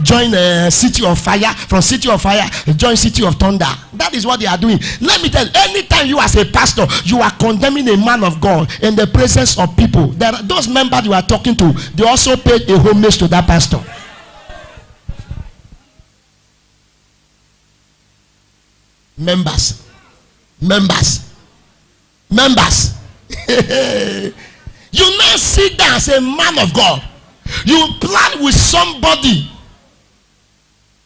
join City of Fire. From City of Fire, join City of Thunder. That is what they are doing. Let me tell you, anytime you as a pastor, you are condemning a man of God in the presence of people, those members you are talking to, they also paid a homage to that pastor. Members. You now sit down as a man of God. You plan with somebody.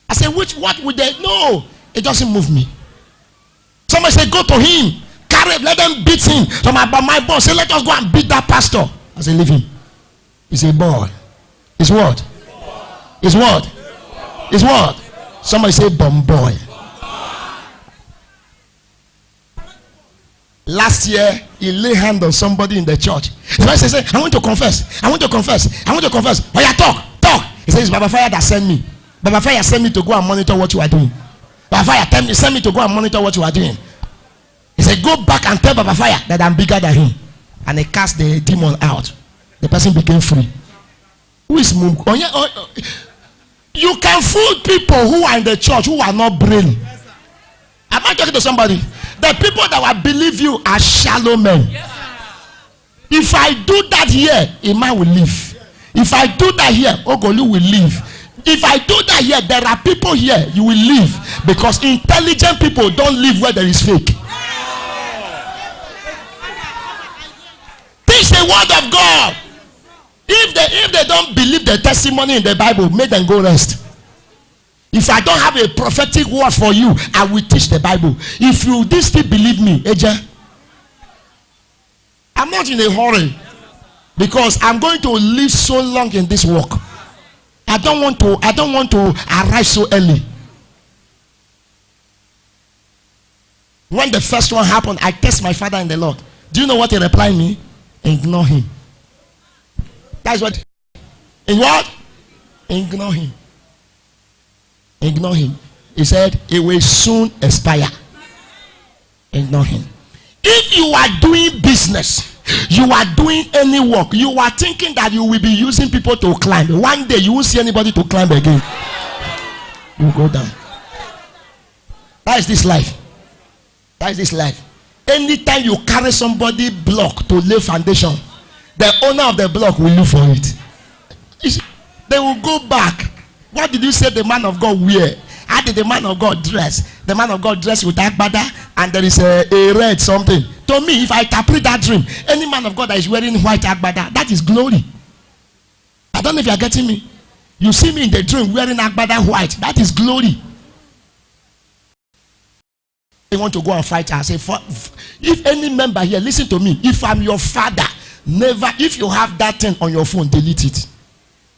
I say, what would they? No, it doesn't move me. Somebody say, go to him, carry, let them beat him. So my boss say, let us go and beat that pastor. I say, leave him. He's a boy. His word. His word. His word. Somebody say, bomb boy. Last year, he laid hand on somebody in the church. The person said, I want to confess. I want to confess. I want to confess. Oh yeah, talk. He says, Baba Fire that sent me. Baba Fire sent me to go and monitor what you are doing. Baba Fire sent me to go and monitor what you are doing. He said, go back and tell Baba Fire that I'm bigger than him. And he cast the demon out. The person became free. Who is Mungu? Oh, yeah, you can fool people who are in the church who are not brain. Am I talking to somebody? The people that will believe you are shallow men. If I do that here, a man will leave. If I do that here, Ogolu will leave. If I do that here, there are people here, you will leave. Because intelligent people don't live where there is fake. Teach the word of God. If they don't believe the testimony in the Bible, make them go rest. If I don't have a prophetic word for you, I will teach the Bible. If you still believe me, Eja, I'm not in a hurry, because I'm going to live so long in this work. I don't want to arrive so early. When the first one happened, I test my father in the Lord. Do you know what he replied me? Ignore him. That's what. In what? Ignore him. Ignore him. He said it will soon expire. Ignore him. If you are doing business, you are doing any work, you are thinking that you will be using people to climb. One day you won't see anybody to climb again. You go down. That is this life. That is this life. Anytime you carry somebody block to lay foundation, the owner of the block will look for it. They will go back. What did you say the man of God wear? How did the man of God dress? The man of God dressed with agbada, and there is a red something. To me, if I interpret that dream, any man of God that is wearing white agbada, that is glory. I don't know if you are getting me. You see me in the dream wearing agbada white, that is glory. They want to go and fight. I say, if any member here, listen to me. If I'm your father, never, if you have that thing on your phone, delete it.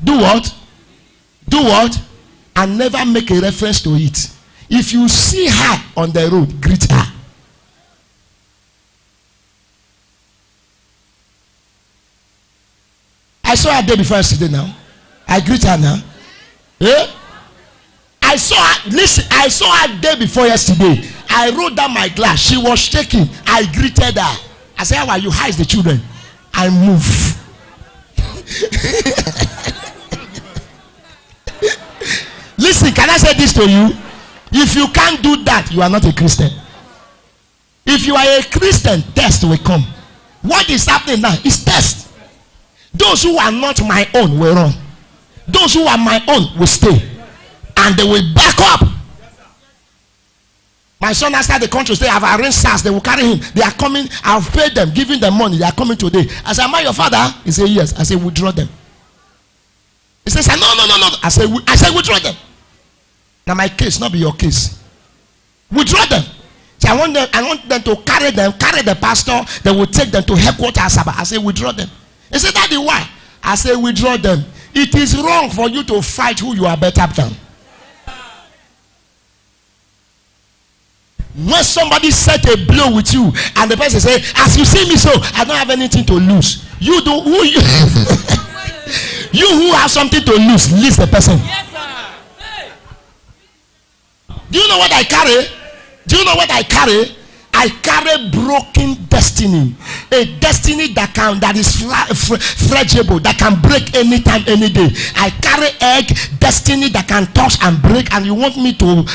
Do what? Do what? And never make a reference to it. If you see her on the road, greet her. I saw her day before yesterday now. I greet her now. Yeah? I saw her, listen, I saw her day before yesterday. I rolled down my glass. She was shaking. I greeted her. I said, how are you? How is the children? I move. Listen, can I say this to you? If you can't do that, you are not a Christian. If you are a Christian, test will come. What is happening now is test. Those who are not my own will run. Those who are my own will stay. And they will back up. My son outside the country say, I've arranged SARS, they will carry him. They are coming, I've paid them, giving them money. They are coming today. I said, am I your father? He said, yes. I said, withdraw them. He says, no. I said, withdraw them. Now my case, not be your case. Withdraw them. So I want them to carry the pastor. They will take them to headquarters. I say, withdraw them. He said, Daddy, why? I say, withdraw them. It is wrong for you to fight who you are better than. When somebody set a blow with you and the person say, as you see me so, I don't have anything to lose. You do who you you who have something to lose, leave the person. Yes, hey. Do you know what I carry? Do you know what I carry? I carry broken destiny. A destiny that is fragile, that can break anytime, any day. I carry egg destiny that can touch and break, and you want me to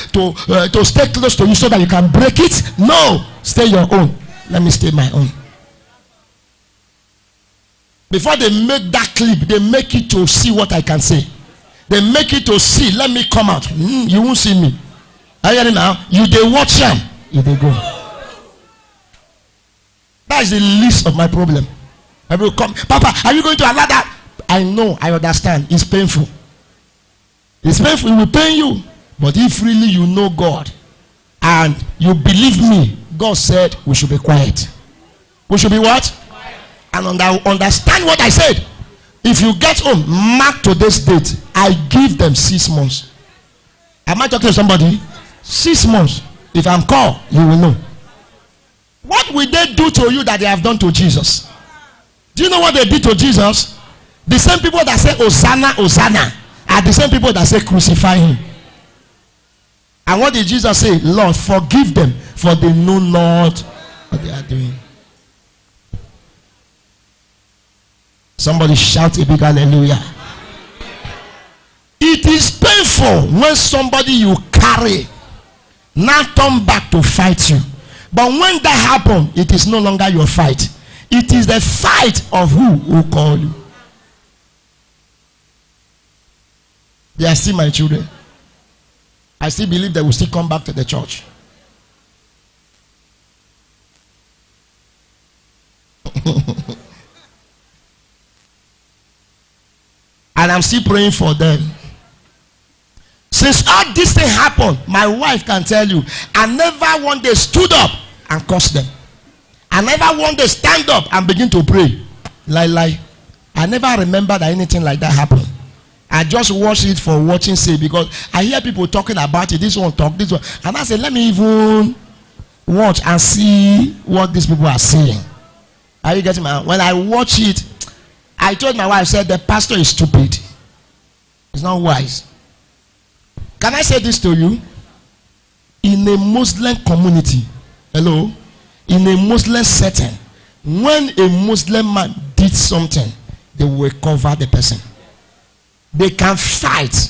stay close to you so that you can break it? No, stay your own. Let me stay my own. Before they make that clip, they make it to see what I can say. They make it to see. Let me come out. You won't see me. Are you hearing now? You they watch them. You they go. That is the least of my problem. I will come. Papa, are you going to allow that? I know. I understand. It's painful. It's painful. It will pain you. But if really you know God and you believe me, God said we should be quiet. We should be what? And understand what I said. If you get home, mark today's date. I give them 6 months. Am I talking to somebody? 6 months. If I'm called, you will know. What will they do to you that they have done to Jesus? Do you know what they did to Jesus? The same people that say Hosanna, Hosanna are the same people that say crucify him. And what did Jesus say? Lord, forgive them, for they know not what they are doing. Somebody shout a big hallelujah. It is painful when somebody you carry now turn back to fight you. But when that happens, it is no longer your fight. It is the fight of who call you. They are still my children. I still believe they will still come back to the church. And I'm still praying for them. Since all this thing happened, my wife can tell you, I never one day stood up and cursed them. I never one day stand up and begin to pray. Lie. I never remember that anything like that happened. I just watch it for watching sake, because I hear people talking about it. This one talk, this one. And I say, let me even watch and see what these people are saying. Are you getting me? When I watch it, I told my wife, I said, the pastor is stupid. It's not wise. Can I say this to you? In a Muslim community, hello, in a Muslim setting, when a Muslim man did something, they will cover the person. They can fight.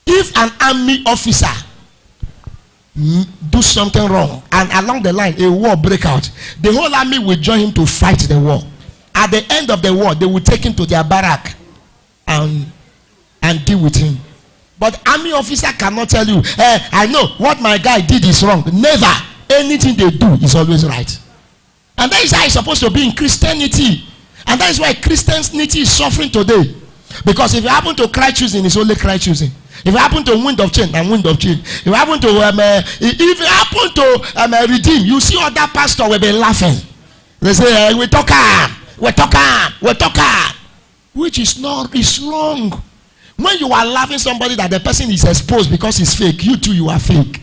If an army officer do something wrong and along the line a war break out, the whole army will join him to fight the war. At the end of the war, they will take him to their barrack and deal with him. But army officer cannot tell you, I know what my guy did is wrong. Never. Anything they do is always right. And that is how it's supposed to be in Christianity. And that is why Christianity is suffering today. Because if you happen to cry choosing, it's only cry choosing. If you happen to wind of change, and wind of change. If you happen to redeem, you see other pastor will be laughing. They say, we talk, which is not, is wrong. When you are laughing somebody that the person is exposed because he's fake, you too, you are fake.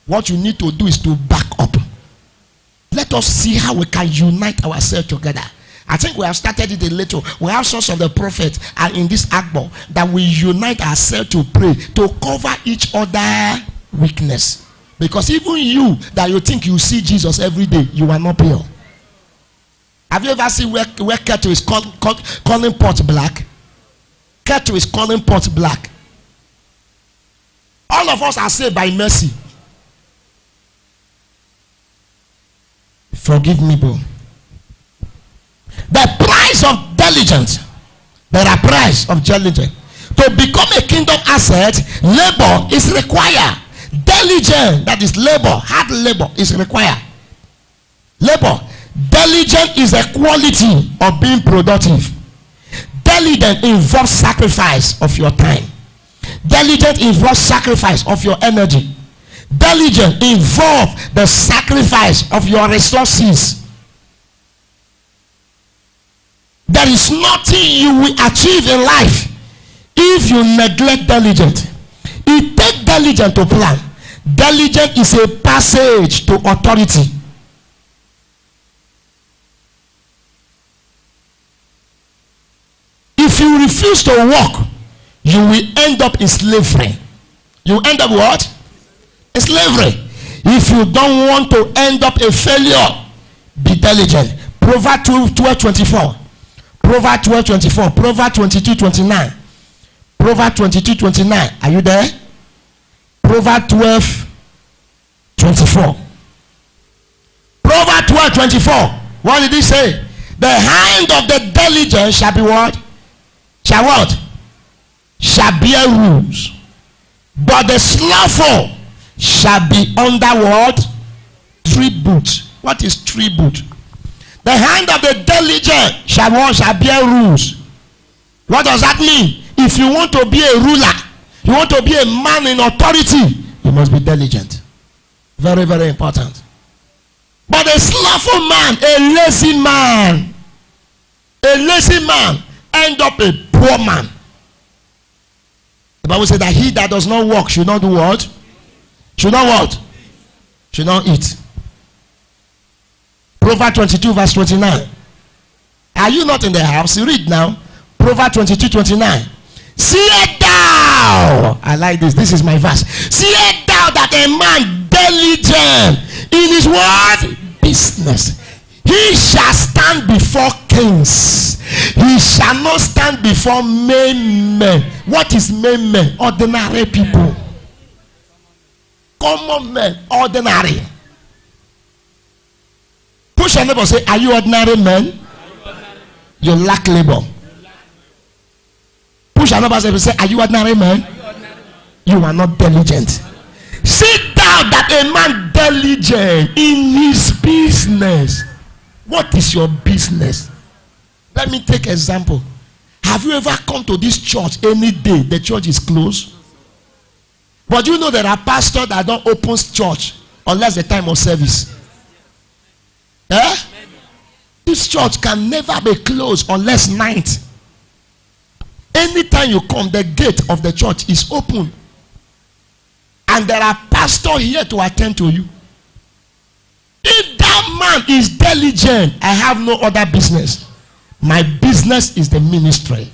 What you need to do is to back up. Let us see how we can unite ourselves together. I think we have started it a little. We have sons of the prophet and in this Agbo that we unite ourselves to pray, to cover each other weakness. Because even you that you think you see Jesus every day, you are not pure. Have you ever seen where Keto is calling pot black? Keto is calling pot black. All of us are saved by mercy. Forgive me, bro. The price of diligence. There are price of diligence. To become a kingdom asset, labor is required. Diligence, that is labor, hard labor is required. Labor. Diligence is a quality of being productive. Diligence involves sacrifice of your time. Diligence involves sacrifice of your energy. Diligence involves the sacrifice of your resources. There is nothing you will achieve in life if you neglect diligence. It takes diligence to plan. Diligence is a passage to authority. If you refuse to work, you will end up in slavery. You end up what? In slavery. If you don't want to end up a failure, Be diligent. Proverbs 12:24. Proverbs 12:24. Proverbs 22:29. Proverbs 22:29. Are you there? Proverbs 12:24. Proverbs 12:24. What did he say? The hand of the diligent shall be what? Shall what? Shall bear rules. But the slothful shall be under what? Tribute. What is tribute? The hand of the diligent shall what? Shall bear rules. What does that mean? If you want to be a ruler, you want to be a man in authority, you must be diligent. Very, very important. But a slothful man, a lazy man end up a poor man. The Bible says that he that does not work should not do what? Should not what? Should not eat. Proverbs 22:29. Are you not in the house? You read now. Proverbs 22:29. Seest thou, I like this, this is my verse. Seest thou that a man diligent in his word business, he shall stand before kings, he shall not stand before men. What is men? Ordinary people, common men, ordinary. Push your neighbor, say, are you ordinary men? You lack labor. Push another person, say, are you ordinary man? You are not diligent. Sit down that a man diligent in his business. What is your business? Let me take example. Have you ever come to this church any day the church is closed? But you know there are pastors that don't open church unless the time of service. Eh? This church can never be closed unless night. Anytime you come, the gate of the church is open. And there are pastors here to attend to you. If that man is diligent, I have no other business. My business is the ministry.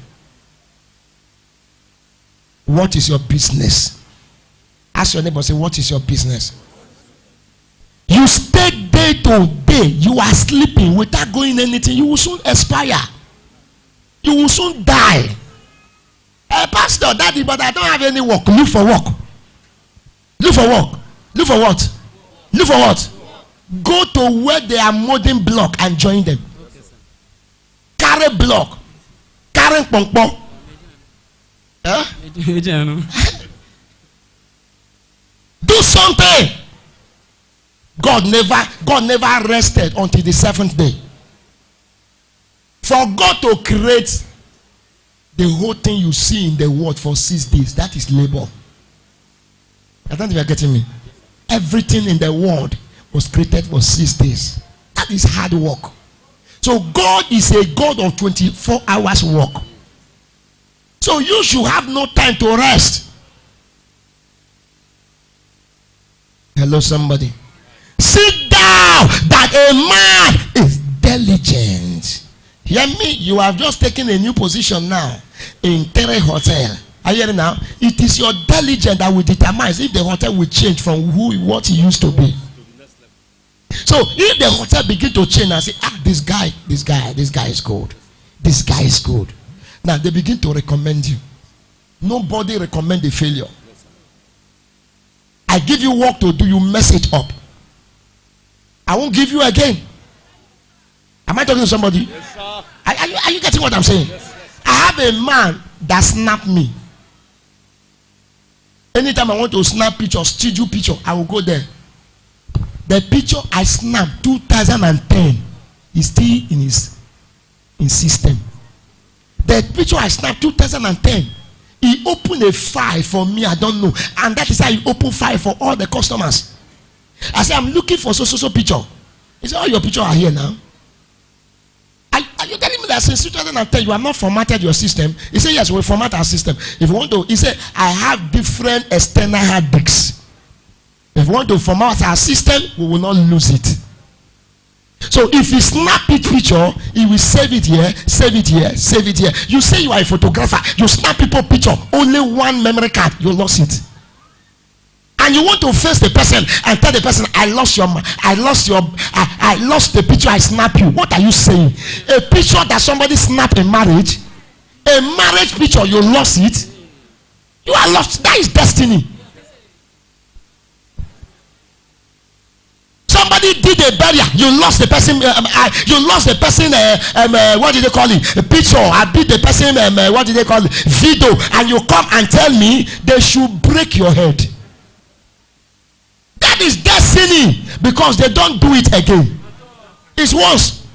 What is your business? Ask your neighbor, say, what is your business? You stay day to day. You are sleeping without going anything. You will soon expire. You will soon die. Pastor, daddy, but I don't have any work. Look for work. Look for work. Look for what? Look for what? Go to where they are molding block and join them. Carry block. Carry pong pong. Huh? Do something. God never rested until the seventh day. For God to create the whole thing you see in the world for 6 days, that is labor. I don't know if you are getting me. Everything in the world was created for 6 days. That is hard work. So God is a God of 24 hours work. So you should have no time to rest. Hello, somebody. Sit down that a man is diligent. Hear me? You have just taken a new position now in Tere Hotel. Are you hearing now? It is your diligence that will determine if the hotel will change from what it used to be. So if the hotel begin to change and say, this guy is good. This guy is good. Now they begin to recommend you. Nobody recommend a failure. I give you work to do, you mess it up. I won't give you again. Am I talking to somebody? Yes, sir. Are you getting what I'm saying? Yes, yes. I have a man that snapped me. Anytime I want to snap picture, studio picture, I will go there. The picture I snapped 2010 is still in his system. The picture I snapped 2010, he opened a file for me, I don't know. And that is how he opened file for all the customers. I said, I'm looking for so picture. He said, all your pictures are here now. Are you telling me that since 2010 you have not formatted your system? He said, yes, we'll format our system. If you want to, he said, I have different external hard disks. If you want to format our system, we will not lose it. So if you snap it picture, he will save it here, save it here, save it here. You say you are a photographer, you snap people picture, only one memory card, you lost it. And you want to face the person and tell the person, I lost the picture I snapped you. What are you saying? A picture that somebody snapped in marriage, a marriage picture, you lost it. You are lost. That is destiny. Somebody did a burial, you lost the person. You lost the person. What did they call it? A picture. I beat the person. What did they call it? Video. And you come and tell me they should break your head. That is destiny, because they don't do it again. It's once.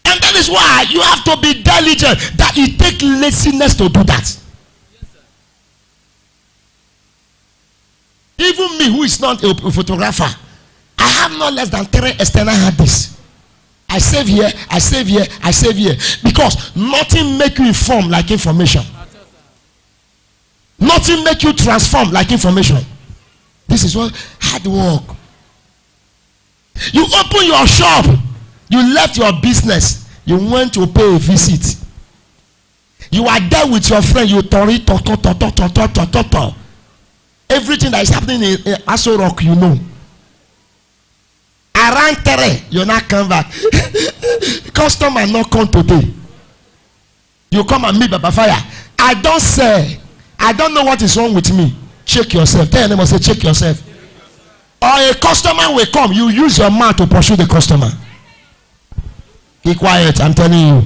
And that is why you have to be diligent. That it takes laziness to do that. Even me, who is not a photographer, I have no less than 3 external hard disks. I save here, I save here, I save here. Because nothing make you inform like information. Nothing make you transform like information. This is what hard work. You open your shop, you left your business, you went to pay a visit. You are there with your friend, you tori. Everything that is happening in Aso Rock, you know. Around 3, you not come back. Customer not come today. You come and meet Baba Fire. I don't say, I don't know what is wrong with me. Check yourself. Tell them, say, check yourself. Or a customer will come. You use your mouth to pursue the customer. Be quiet, I'm telling you.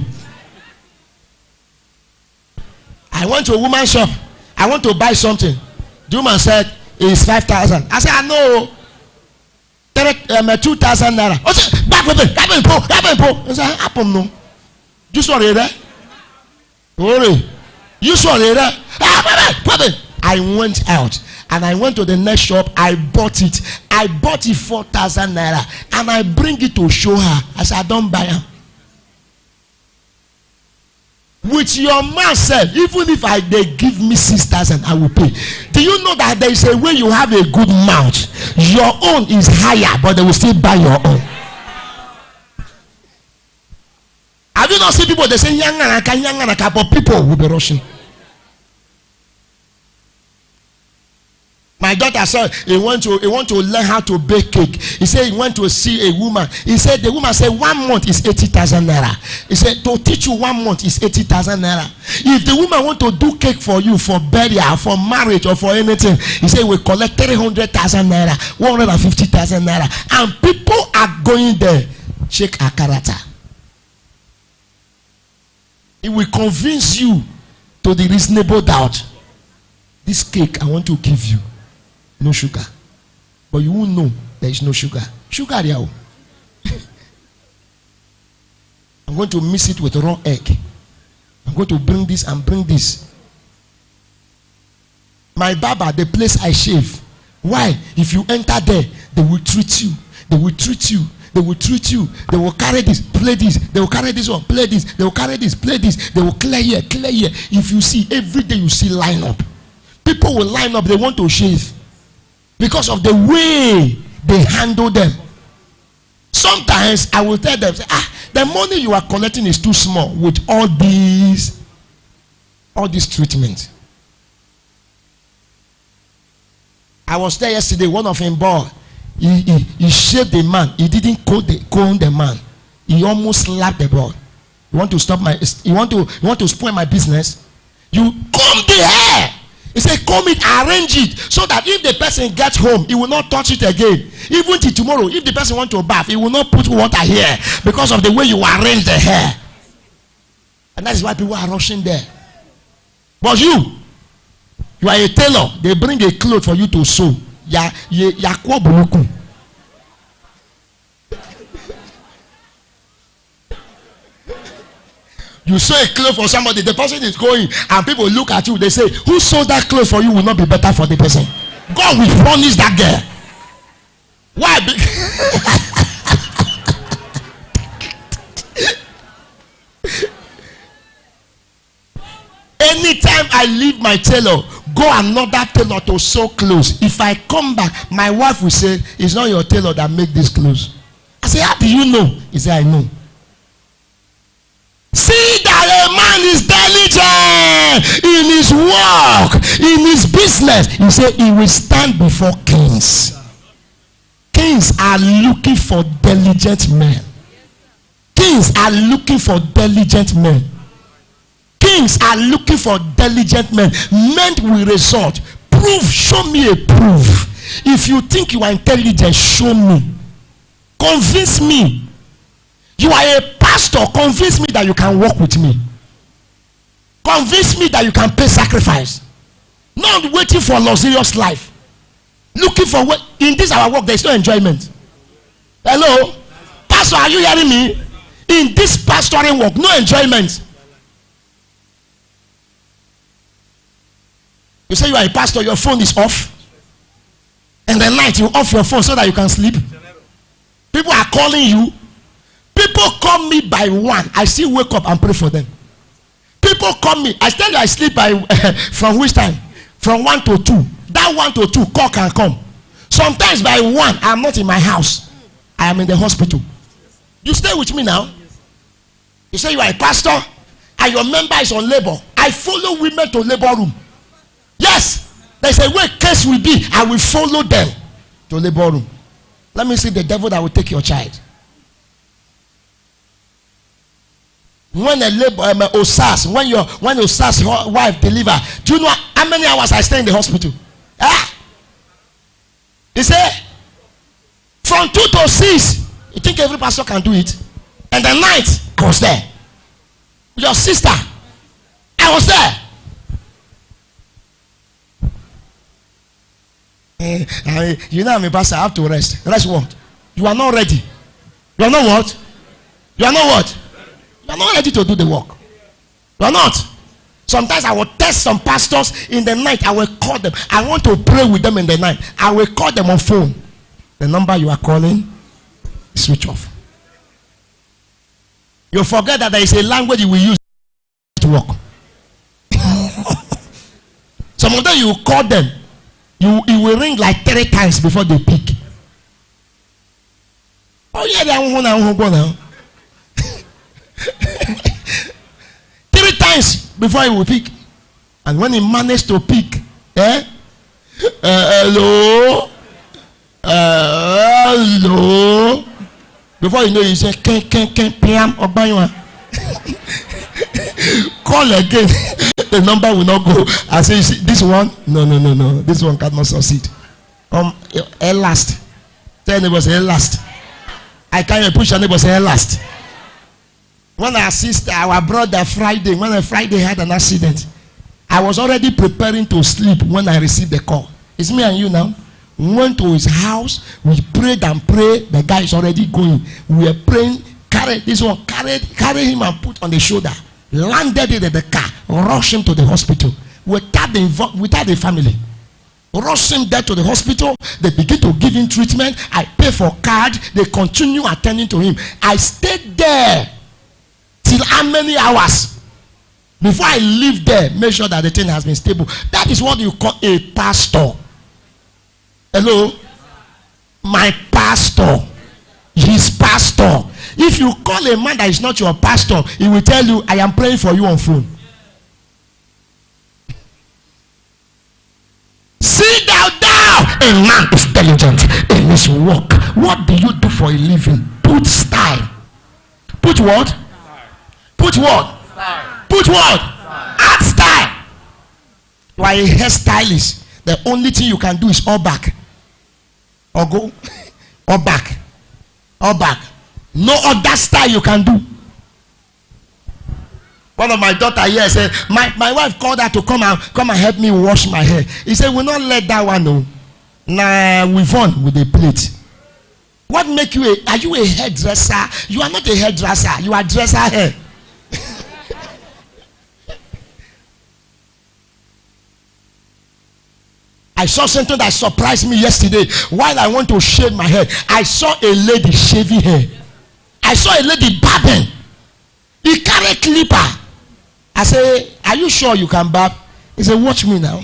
I went to a woman's shop. I want to buy something. The woman said, it's 5,000. I said, I know. 2,000 naira. I said, back with it. I said, happen no. You saw it there? You saw it there? I went out and I went to the next shop. I bought it. I bought it 4,000 naira and I bring it to show her. I said, I don't buy them. With your mouth self, even if they give me 6,000, I will pay. Do you know that there is a way you have a good mouth? Your own is higher, but they will still buy your own. Have you not seen people, they say yanganaka, but people will be rushing. My daughter said he want to learn how to bake cake. He said he went to see a woman. He said the woman said 1 month is 80,000 naira. He said to teach you 1 month is 80,000 naira. If the woman want to do cake for you for burial, for marriage, or for anything, he said we collect 300,000 naira, 150,000 naira, and people are going there. Check her character. It will convince you to the reasonable doubt. This cake I want to give you. No sugar. But you won't know there is no sugar. Sugar there. I'm going to mix it with raw egg. I'm going to bring this and bring this. My barber, the place I shave. Why? If you enter there, they will treat you. They will treat you. They will treat you. They will carry this, play this. They will carry this one, play this. They will carry this, play this. They will clear here, clear here. If you see, every day you see line up. People will line up, they want to shave. Because of the way they handle them. Sometimes I will tell them, the money you are collecting is too small with all this treatment. I was there yesterday, one of them boy, he shaved the man. He didn't comb the man. He almost slapped the boy. You want to stop you want to spoil my business? You comb the hair. He said, comb it, arrange it, so that if the person gets home, he will not touch it again. Even till tomorrow, if the person wants to bath, he will not put water here because of the way you arrange the hair. And that is why people are rushing there. But you are a tailor. They bring a cloth for you to sew. You sew a cloth for somebody, the person is going, and people look at you, they say, who sewed that cloth for you will not be better for the person. God will punish that girl. Why? Anytime I leave my tailor, go another tailor to sew clothes. If I come back, my wife will say, it's not your tailor that make these clothes. I say, how do you know? He said, I know. See that a man is diligent in his work, in his business. verse, he said he will stand before kings. Kings are looking for diligent men. Kings are looking for diligent men. Kings are looking for diligent men. Men will resort. Prove, show me a proof. If you think you are intelligent, show me. Convince me. You are a pastor. Convince me that you can work with me. Convince me that you can pay sacrifice. Not waiting for luxurious life. Looking for what in this our work there is no enjoyment. Hello? Pastor, are you hearing me? In this pastoring work, no enjoyment. You say you are a pastor, your phone is off. And the night you off your phone so that you can sleep. People are calling you. People call me by 1. I still wake up and pray for them. People call me. I tell you I sleep by from which time? From 1 to 2. That 1 to 2 call can come. Sometimes by 1 I am not in my house. I am in the hospital. You stay with me now. You say you are a pastor and your member is on labor. I follow women to labor room. Yes, there's a way case will be. I will follow them to labor room. Let me see the devil that will take your child. When a labor, Osas, when Osas wife deliver, do you know how many hours I stay in the hospital? He said from 2 to 6. You think every pastor can do it? And the night I was there. Your sister, I was there. You know I'm a pastor. I have to rest. Rest what? You are not ready. You are not what? You are not what? You are not ready to do the work. You are not. Sometimes I will test some pastors in the night. I will call them. I want to pray with them in the night. I will call them on phone. The number you are calling, switch off. You forget that there is a language you will use to work. Some of them you will call them. It will ring like 3 times before they pick. Oh yeah, they are go now. 3 times before he will pick. And when he managed to pick, hello, hello. Before you know, you say, PM, call again. The number will not go. I say, this one, no. This one cannot succeed. Last. Tell neighbor, say last. I can't push your neighbor, say last. When I assist our brother Friday, when Friday had an accident, I was already preparing to sleep when I received the call. It's me and you now. Went to his house, we prayed and prayed. The guy is already going. We were praying, carry this one, carry him and put on the shoulder. Landed it in the car, rushed him to the hospital without the family. Rushed him there to the hospital. They begin to give him treatment. I pay for card. They continue attending to him. I stayed there till how many hours before I leave there? Make sure that the thing has been stable. That is what you call a pastor. Hello, my pastor. His pastor. If you call a man that is not your pastor, he will tell you, I am praying for you on phone. See thou, a man is diligent in his work. What do you do for a living? Put style. Put what? Put what? Put what? Add style. You are a hairstylist. The only thing you can do is all back. Or go. Or back. Or back. No other style you can do. One of my daughter here said, my wife called her to come and help me wash my hair. He said, we'll not let that one know. Nah, we've on with the plate. What make you are you a hairdresser? You are not a hairdresser. You are dresser hair. I saw something that surprised me yesterday. While I want to shave my hair, I saw a lady shaving hair. I saw a lady barbing. He carried clipper. I say, are you sure you can barb? He said, watch me now.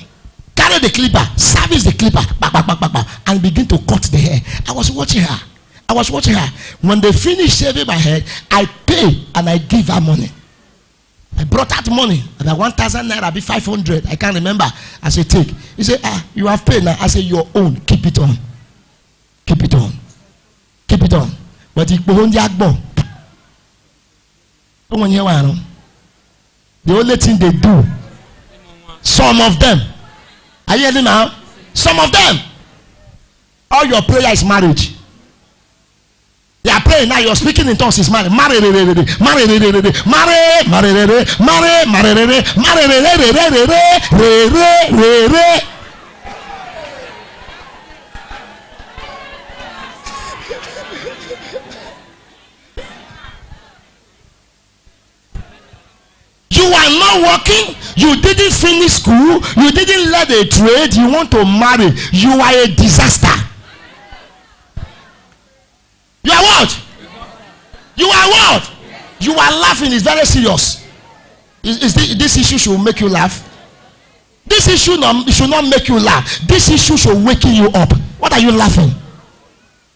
Carry the clipper, service the clipper, and begin to cut the hair. I was watching her. When they finished shaving my head, I pay and I give her money. I brought out money. About 1,000 naira, be 500. I can't remember. I said, take. He said, you have paid now. I said, your own. Keep it on. Keep it on. Keep it on. But he the only thing they do, some of them, are you hearing now? Some of them, all your prayer is marriage. You are praying now, you're speaking in tongues, is marriage. You are not working, you didn't finish school, you didn't learn a trade, you want to marry, you are a disaster. You are what? You are what? You are laughing, it's very serious. This issue should make you laugh. This issue should not make you laugh. This issue should wake you up. What are you laughing?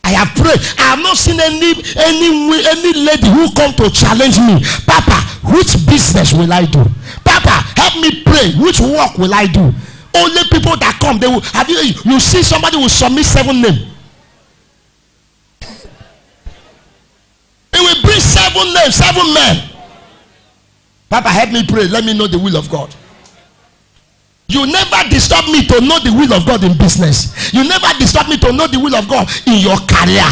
I have prayed. I have not seen any lady who come to challenge me. Papa, which business will I do? Papa, help me pray. Which work will I do? Only people that come, they will have you see somebody will submit 7 names. It will bring 7 names, 7 men. Papa, help me pray. Let me know the will of God. You never disturb me to know the will of God in business. You never disturb me to know the will of God in your career.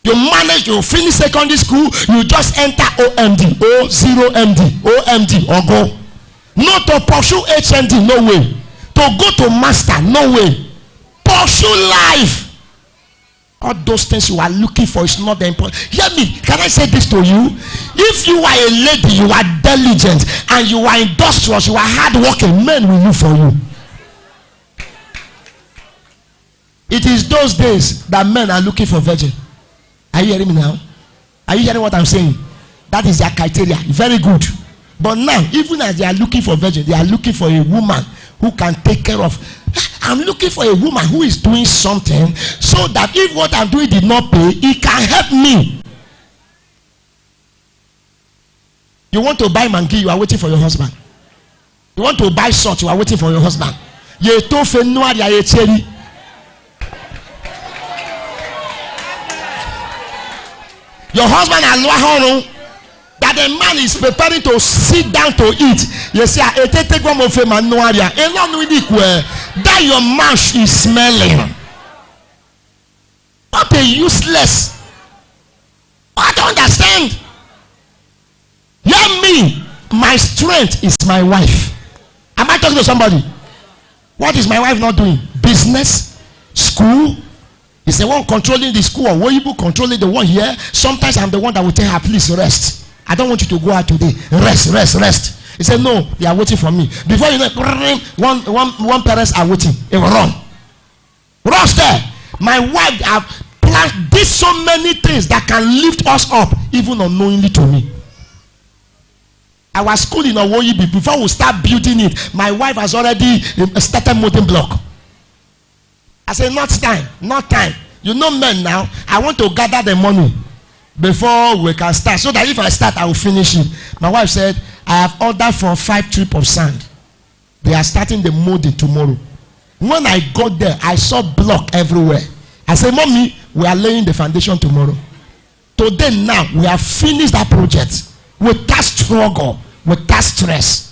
You manage, you finish secondary school, you just enter OMD, O0MD, OMD, or go. Not to pursue HMD, no way. To go to master, no way. Pursue life. All those things you are looking for is not the important. Hear me. Can I say this to you? If you are a lady, you are diligent, and you are industrious, you are hardworking, men will look for you. It is those days that men are looking for virgin. Are you hearing me now? Are you hearing what I'm saying? That is their criteria. Very good. But now, even as they are looking for virgin, they are looking for a woman who can take care of. I'm looking for a woman who is doing something so that if what I'm doing did not pay, it can help me. You want to buy mangi, you are waiting for your husband. You want to buy salt, you are waiting for your husband. Your husband has that the man is preparing to sit down to eat. You say, that your mouth is smelling. Not a useless. I don't understand. Hear me. My strength is my wife. Am I talking to somebody? What is my wife not doing? Business, school. Is the one controlling the school, or Woyibu controlling the one here? Sometimes I'm the one that will tell her, please rest. I don't want you to go out today. Rest. He said, no, they are waiting for me. Before you know, one parents are waiting. It will run. Rush there. My wife have planned this so many things that can lift us up, even unknowingly to me. Our school in Owoyibi, before we start building it, my wife has already started molding block. I said, not time. You know men now, I want to gather the money before we can start, so that if I start, I will finish it. My wife said, I have ordered for 5 trips of sand. They are starting the molding tomorrow. When I got there, I saw block everywhere. I said, Mommy, we are laying the foundation tomorrow. Today now, we have finished that project without struggle, without stress.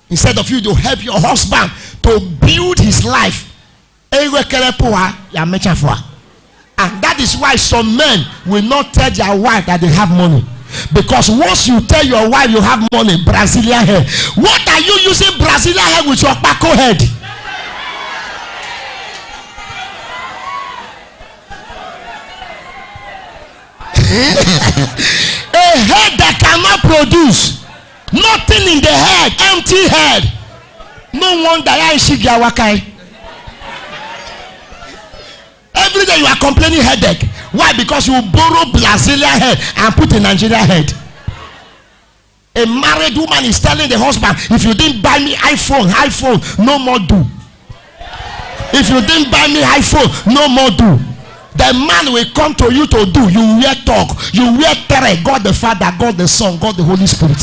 Instead of you to help your husband to build his life, and that is why some men will not tell their wife that they have money. Because once you tell your wife you have money, Brazilian hair. What are you using Brazilian hair with your Paco head? A head that cannot produce. Nothing in the head, empty head. No wonder I see Wakai. Every day you are complaining headache. Why? Because you borrow Brazilian head and put a Nigerian head. A married woman is telling the husband, if you didn't buy me iPhone, no more do. If you didn't buy me iPhone, no more do. The man will come to you to do. You wear talk. You wear terror. God the Father, God the Son, God the Holy Spirit.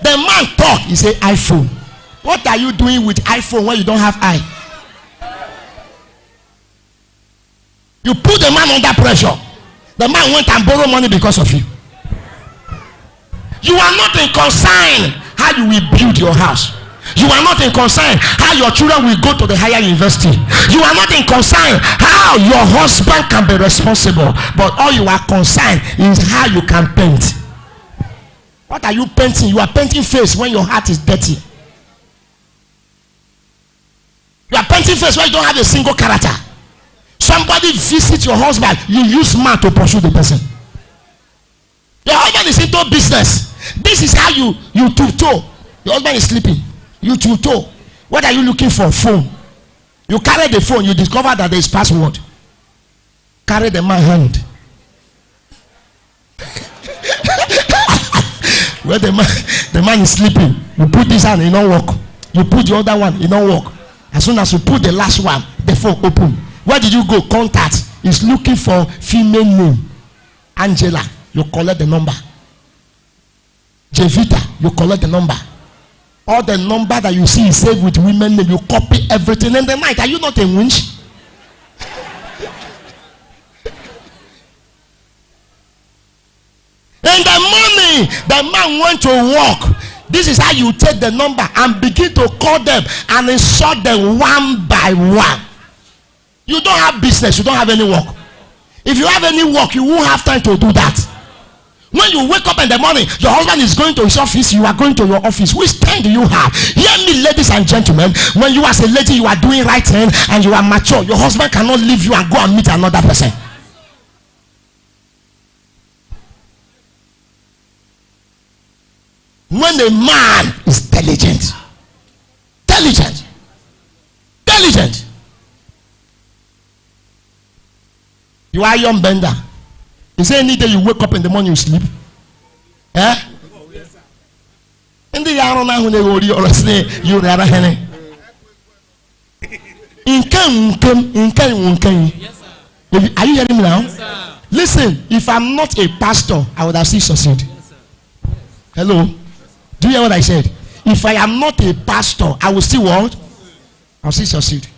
The man talk. He say iPhone. What are you doing with iPhone when you don't have eye? You put the man under pressure. The man went and borrowed money because of you. You are not in concern how you will build your house. You are not in concern how your children will go to the higher university. You are not in concern how your husband can be responsible. But all you are concerned is how you can paint. What are you painting? You are painting face when your heart is dirty. You are painting face when you don't have a single character. Somebody visits your husband, you use man to pursue the person. Your husband is into business. This is how you tutor. Your husband is sleeping. You tutor. What are you looking for? Phone. You carry the phone. You discover that there is password. Carry the man hand. Where the man is sleeping. You put this hand, it don't work. You put the other one, it don't work. As soon as you put the last one, the phone open. Where did you go? Contact. Is looking for female name. Angela. You collect the number. Jevita. You collect the number. All the number that you see is saved with women name. You copy everything in the night. Are you not a winch? In the morning, the man went to work. This is how you take the number and begin to call them and insert them one by one. You don't have business. You don't have any work. If you have any work, you won't have time to do that. When you wake up in the morning, your husband is going to his office, you are going to your office. Which time do you have? Hear me, ladies and gentlemen. When you as a lady, you are doing right thing and you are mature. Your husband cannot leave you and go and meet another person. When a man is diligent, you are young bender. Is there any day you wake up in the morning you sleep? Eh? In the yard now when they will you rather henny. Are you hearing me now? Yes, listen, if I'm not a pastor, I would have still succeed. Hello? Do you hear what I said? If I am not a pastor, I will still what? I will still succeed.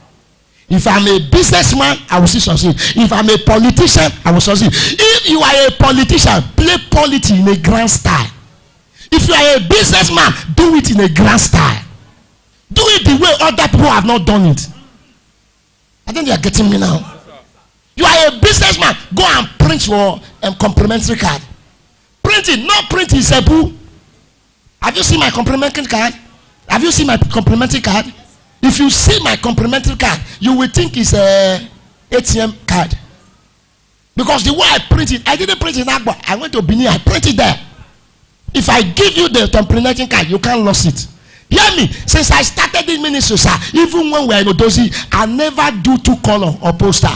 If I'm a businessman, I will still succeed. If I'm a politician, I will succeed. If you are a politician, play politics in a grand style. If you are a businessman, do it in a grand style. Do it the way other people have not done it. I think they are getting me now. You are a businessman, go and print your complimentary card. Print it, not print it, Sebu. Have you seen my complimentary card? Have you seen my complimentary card? If you see my complimentary card, you will think it's a ATM card. Because the way I print it, I didn't print it in Agba. I went to Benin, I printed there. If I give you the complimentary card, you can't lose it. Hear me. Since I started in ministry, sir, even when we are in Odozi, I never do 2 color or poster.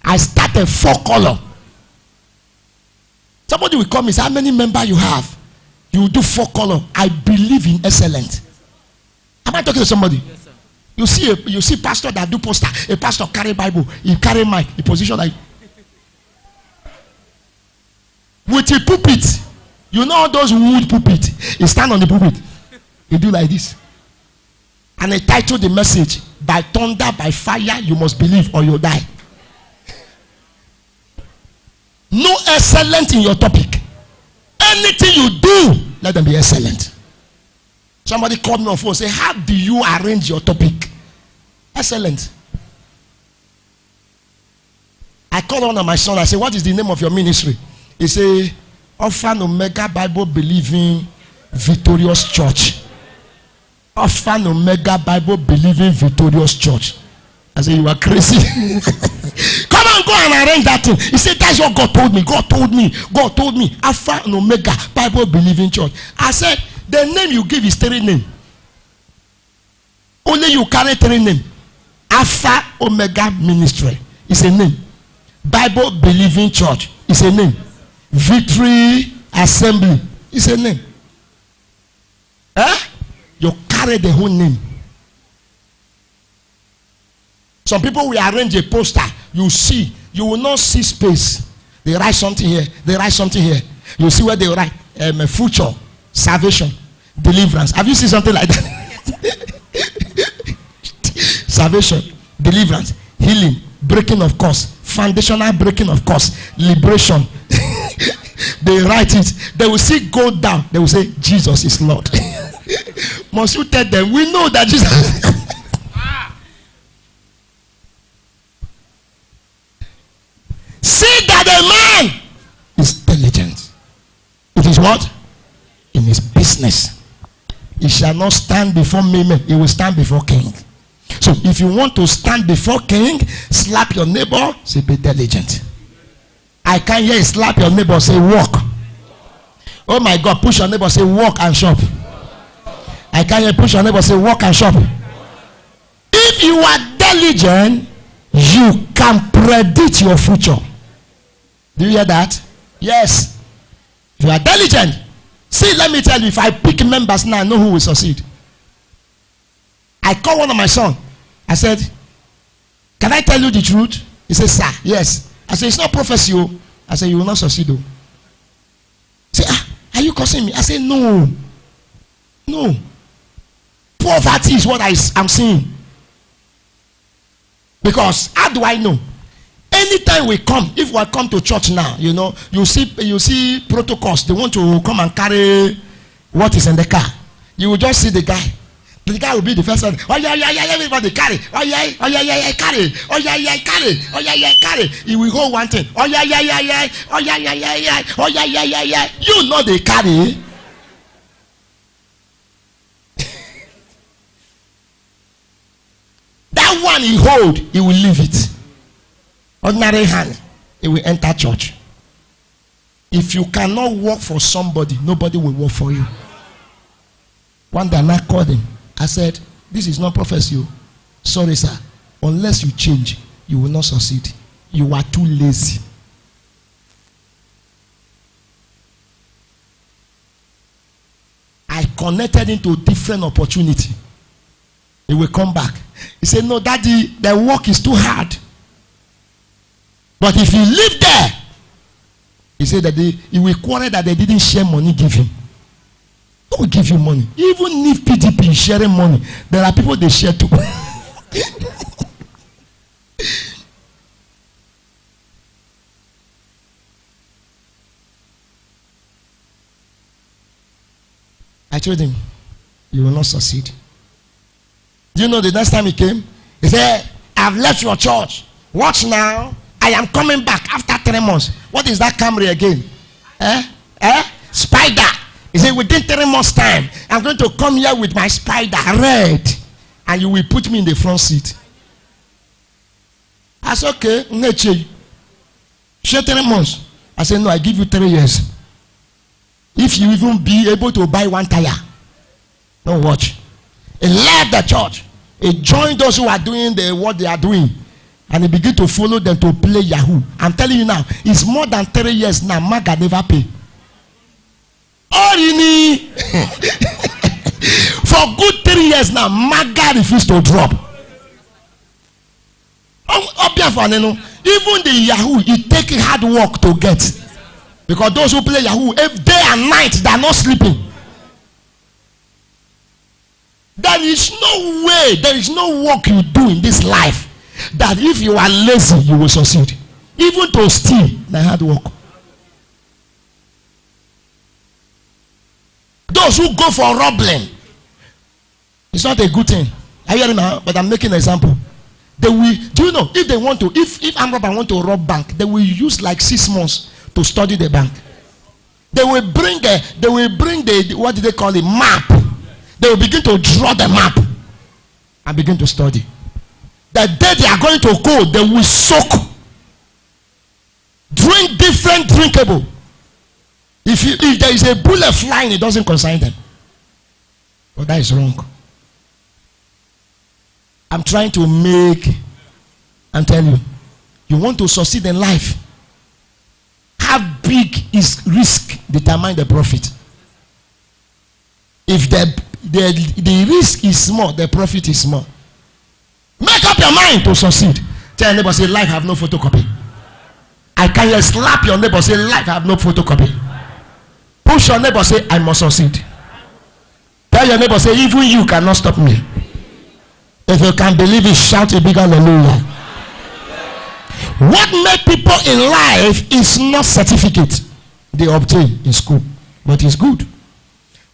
I started 4 color. Somebody will come and say, how many members you have? You do 4 color. I believe in excellence. Am I talking to somebody? Yes, sir. You see pastor that do poster. A pastor carry Bible. He carry mic. He position like with a pulpit. You know those wood pulpit. He stand on the pulpit. He do like this. And he title the message, by thunder, by fire, you must believe or you'll die. No excellence in your topic. Anything you do, let them be excellent. Somebody called me on phone and say, how do you arrange your topic? Excellent. I called one of my son. I said, what is the name of your ministry? He said, Alpha and Omega Bible Believing Victorious Church. Alpha and Omega Bible Believing Victorious Church. I said, you are crazy. Come on, go and arrange that thing. He said, that's what God told me. God told me. Alpha and Omega Bible Believing Church. I said, the name you give is 3 names. Only you carry 3 names. Alpha Omega Ministry is a name. Bible Believing Church is a name. Victory Assembly is a name. You carry the whole name. Some people will arrange a poster. You see, you will not see space. They write something here. They write something here. You see where they write future, salvation, deliverance. Have you seen something like that? Salvation, deliverance, healing, breaking of curse, foundational breaking of curse, liberation. They write it. They will see go down. They will say Jesus is Lord. Must you tell them? We know that Jesus. See that a man is diligent. It is what? In his business. He shall not stand before men. He will stand before king. So if you want to stand before king, slap your neighbor, say be diligent. I can't hear you slap your neighbor, say walk. Oh my God, push your neighbor, say walk and shop. I can't hear push your neighbor, say walk and shop. If you are diligent, you can predict your future. Do you hear that? Yes. If you are diligent. See, let me tell you, if I pick members now, I know who will succeed. I call one of my sons. I said, can I tell you the truth? He said, sir, yes. I said, it's not prophecy. I said, you will not succeed. He said, are you cursing me? I said, no. No. Poverty is what I'm seeing. Because how do I know? Anytime we come, if we come to church now, you know, you see protocols. They want to come and carry what is in the car. You will just see the guy. The guy will be the first one. Oh yeah, everybody carry. Oh yeah, carry. Oh yeah, carry. Oh yeah, carry. He will hold one thing. Oh yeah. Oh yeah. Oh yeah. You know they carry. That one he hold, he will leave it. Ordinary hand, he will enter church. If you cannot work for somebody, nobody will work for you. One day I called him. I said, this is not prophecy. Sorry, sir. Unless you change, you will not succeed. You are too lazy. I connected into different opportunity. He will come back. He said, no, daddy, the work is too hard. But if you live there, he said that he will quarrel that they didn't share money, give him. Who will give you money? Even if PDP is sharing money, there are people they share too. I told him, you will not succeed. Do you know the next time he came? He said, I've left your church. Watch now. I am coming back after 3 months. What is that Camry again? Spider. He said, within 3 months' time, I'm going to come here with my Spider red. And you will put me in the front seat. I said, okay. Share 3 months. I said, no, I give you 3 years. If you even be able to buy 1 tire. Don't watch. He left the church. He joined those who are doing what they are doing. And he began to follow them to play Yahoo. I'm telling you now, it's more than 3 years now. Maga never pay. Or for good 3 years now, Maga refused to drop. Even the Yahoo, it takes hard work to get. Because those who play Yahoo, if day and night, they are not sleeping. There is no way, there is no work you do in this life that if you are lazy, you will succeed. Even to steal, they hard work. Those who go for robbing, it's not a good thing. I hear now, but I'm making an example. They will, do you know, if they want to, if armed robber want to rob bank, they will use like 6 months to study the bank. They will bring the what do they call it, map. They will begin to draw the map and begin to study. The day they are going to go, they will soak, drink different drinkable. If there is a bullet flying, it doesn't concern them. But that is wrong. I'm trying to and tell you, you want to succeed in life. How big is risk determine the profit. If the risk is small, the profit is small. Make up your mind to succeed. Tell your neighbor, say, life have no photocopy. I can just slap your neighbor, say, life have no photocopy. Push your neighbor, say, I must succeed. Tell your neighbor, say, even you cannot stop me. If you can believe it, shout a big hallelujah. What make people in life is not certificate they obtain in school, but it's good.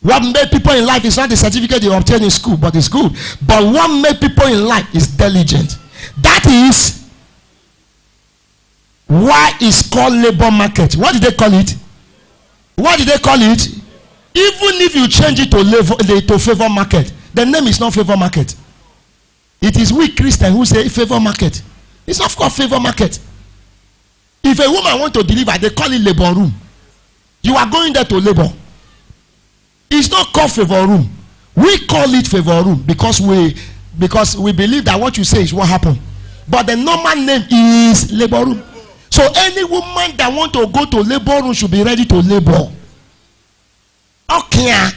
What make people in life is not the certificate they obtain in school, but it's good. But what make people in life is diligent. That is why it's called labor market. What did they call it? What did they call it? Even if you change it to favor market, the name is not favor market. It is we Christians who say favor market. It's not called favor market. If a woman want to deliver, they call it labor room. You are going there to labor. It's not called favor room. We call it favor room because we believe that what you say is what happened. But the normal name is labor room. So any woman that want to go to labor room should be ready to labor. Okay.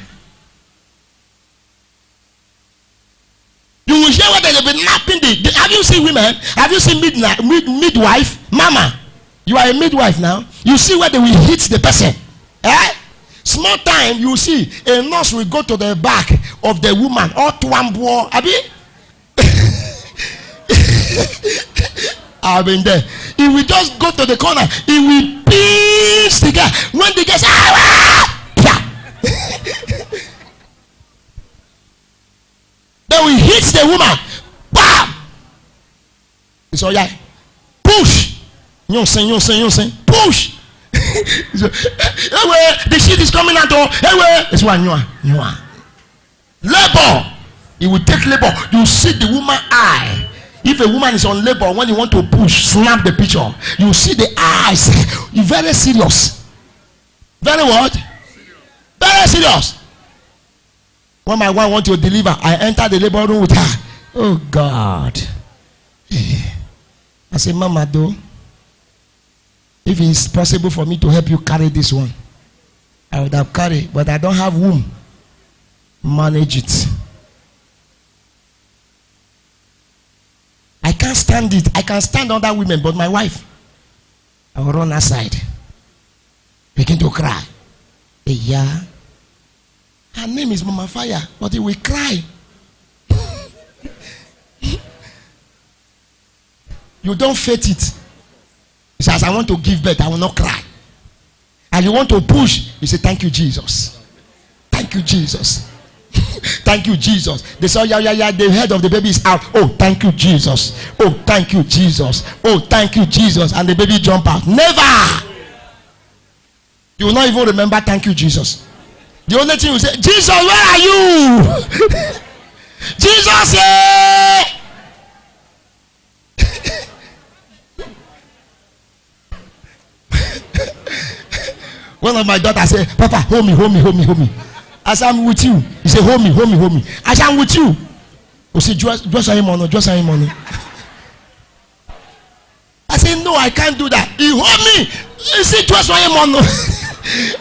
You will hear what they have been napping. Have you seen women? Have you seen midwife? Mama, you are a midwife now. You see where they will hit the person. Eh? Small time, you see a nurse will go to the back of the woman or twambo. Abi? I've been there. He will just go to the corner. He will pinch the guy. When the guy says, then we hit the woman. Bam! It's all right. Push. You say. Push. The shit is coming out. It's one. Labor. He will take labor. You see the woman eye. If a woman is on labor, when you want to push, snap the picture. You see the eyes. You're very serious. Very what? Very serious. When my wife wants to deliver, I enter the labor room with her. Oh God. I say, Mama, though, if it's possible for me to help you carry this one, I would have carried, but I don't have womb. Manage it. I can't stand it. I can stand other women, but my wife, I will run aside. Begin to cry. Yeah. Her name is Mama Fire, but he will cry. You don't faith it. He says, I want to give birth, I will not cry. And you want to push, you say, thank you, Jesus. Thank you, Jesus. Thank you, Jesus. They say, yeah, the head of the baby is out. Oh, thank you, Jesus. Oh, thank you, Jesus. Oh, thank you, Jesus. And the baby jump out. Never. You will not even remember, thank you, Jesus. The only thing you say, Jesus, where are you? Jesus, yeah. One of my daughters said, Papa, hold me. I said, I'm with you. He said, hold me. I said, I'm with you. You say, just him on. I said, no, I can't do that. He hold me. He said, just him on.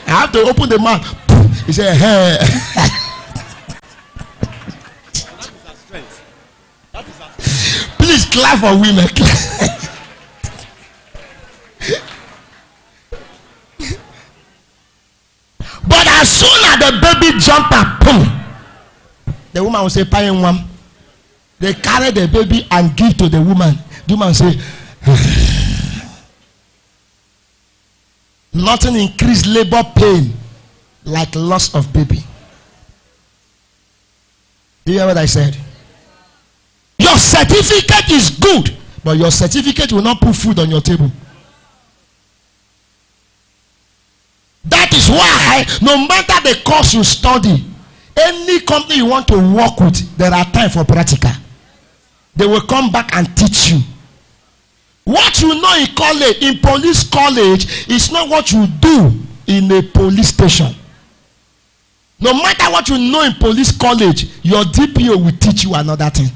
I have to open the mouth. He said, hey. Please clap for women. But as soon as the baby jump up, boom, the woman will say, "Paying one." They carry the baby and give to the woman. The woman say, nothing increase labor pain like loss of baby. Do you hear what I said? Your certificate is good, but your certificate will not put food on your table. That is why no matter the course you study, any company you want to work with, there are time for practical. They will come back and teach you. What you know in college, in police college, is not what you do in a police station. No matter what you know in police college, your DPO will teach you another thing.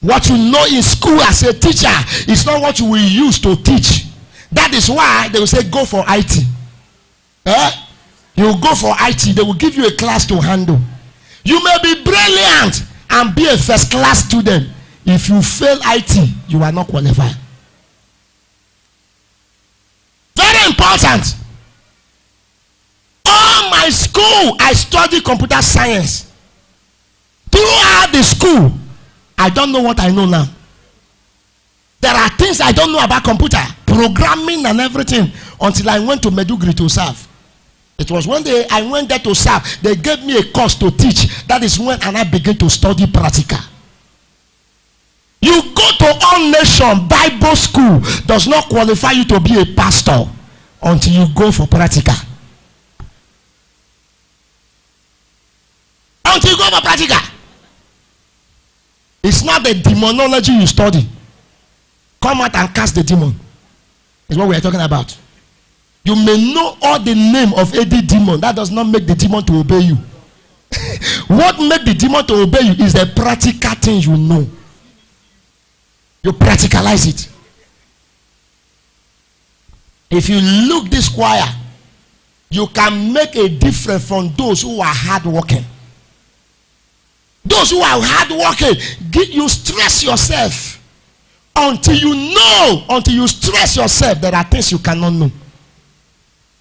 What you know in school as a teacher is not what you will use to teach. That is why they will say, go for IT. You will go for IT. They will give you a class to handle. You may be brilliant and be a first class student. If you fail IT, you are not qualified. Very important. All my school, I studied computer science. Throughout the school, I don't know what I know now. There are things I don't know about computer, programming and everything, until I went to Medugri to serve. It was one day I went there to serve. They gave me a course to teach. That is when I began to study practical. You go to All Nation Bible School does not qualify you to be a pastor until you go for practical. Until you go for practical. It's not the demonology you study. Come out and cast the demon. Is what we are talking about. You may know all the name of any demon. That does not make the demon to obey you. What makes the demon to obey you is the practical thing you know. You practicalize it. If you look this choir, you can make a difference from those who are hardworking. Those who are hardworking, you stress yourself. Until you stress yourself, there are things you cannot know.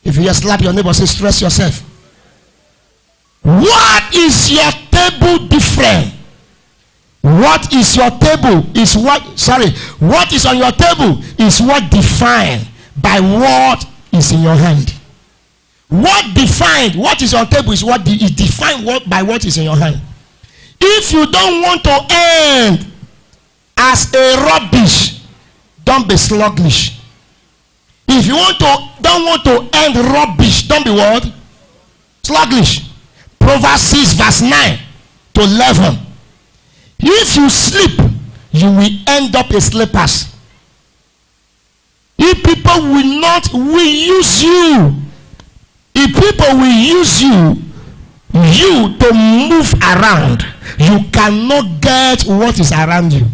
If you just slap your neighbor, say stress yourself. What is your table different? What is your table is what is on your table is what defined by what is in your hand. What defined what is on table is what is defined by what is in your hand. If you don't want to end as a rubbish, don't be sluggish. If you don't want to end rubbish, don't be what? Sluggish. Proverbs 6 verse 9 to 11. If you sleep, you will end up a sleepers. If people will use you. If people will use you to move around, you cannot get what is around you.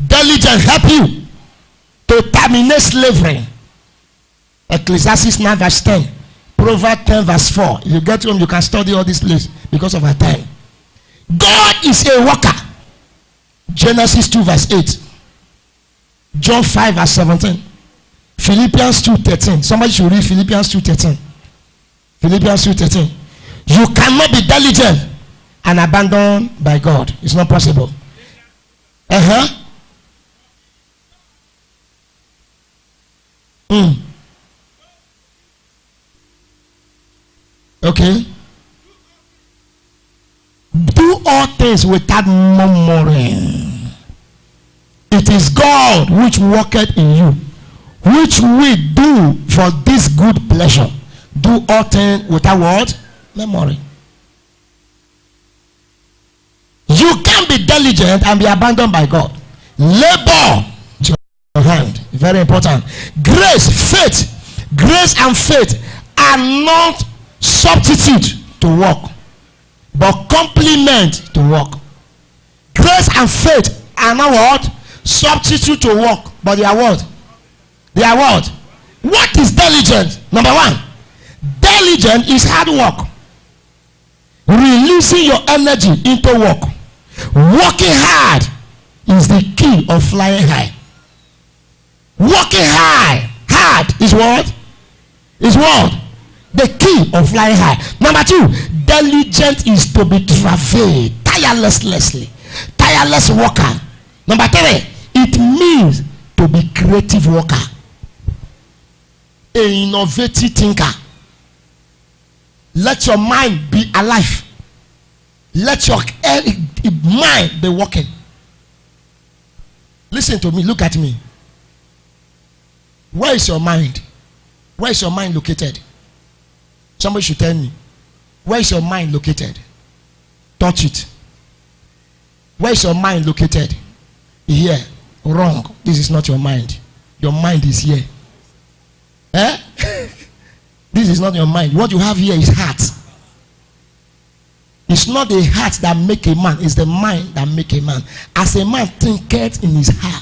Diligence help you to terminate slavery. Ecclesiastes 9 verse 10. Proverbs 10 verse 4. If you get home, you can study all this place because of our time. God is a worker. Genesis 2 verse 8. John 5 verse 17. Philippians 2:13. Somebody should read Philippians 2:13. Philippians 2:13. You cannot be diligent and abandoned by God. It's not possible. Okay. Do all things without murmuring. It is God which worketh in you, which we do for this good pleasure. Do all things without what? Murmuring. You can't be diligent and be abandoned by God. Labor to your hand. Very important. Grace and faith are not substitute to work, but complement to work. Grace and faith are not what? Substitute to work, but they are what? They are what? What is diligent? Number one, diligent is hard work. Releasing your energy into work. Working hard is the key of flying high. Working hard is what? Is what? The key of flying high. Number two, diligent is to be travailed tirelessly. Tireless worker. Number three, it means to be creative worker. An innovative thinker. Let your mind be alive. Let your mind be working. Listen to me. Look at me. Where is your mind? Where is your mind located? Somebody should tell me. Where is your mind located? Touch it. Where is your mind located? Here. Wrong. This is not your mind. Your mind is here. This is not your mind. What you have here is heart. It's not the heart that make a man. It's the mind that make a man. As a man thinketh in his heart,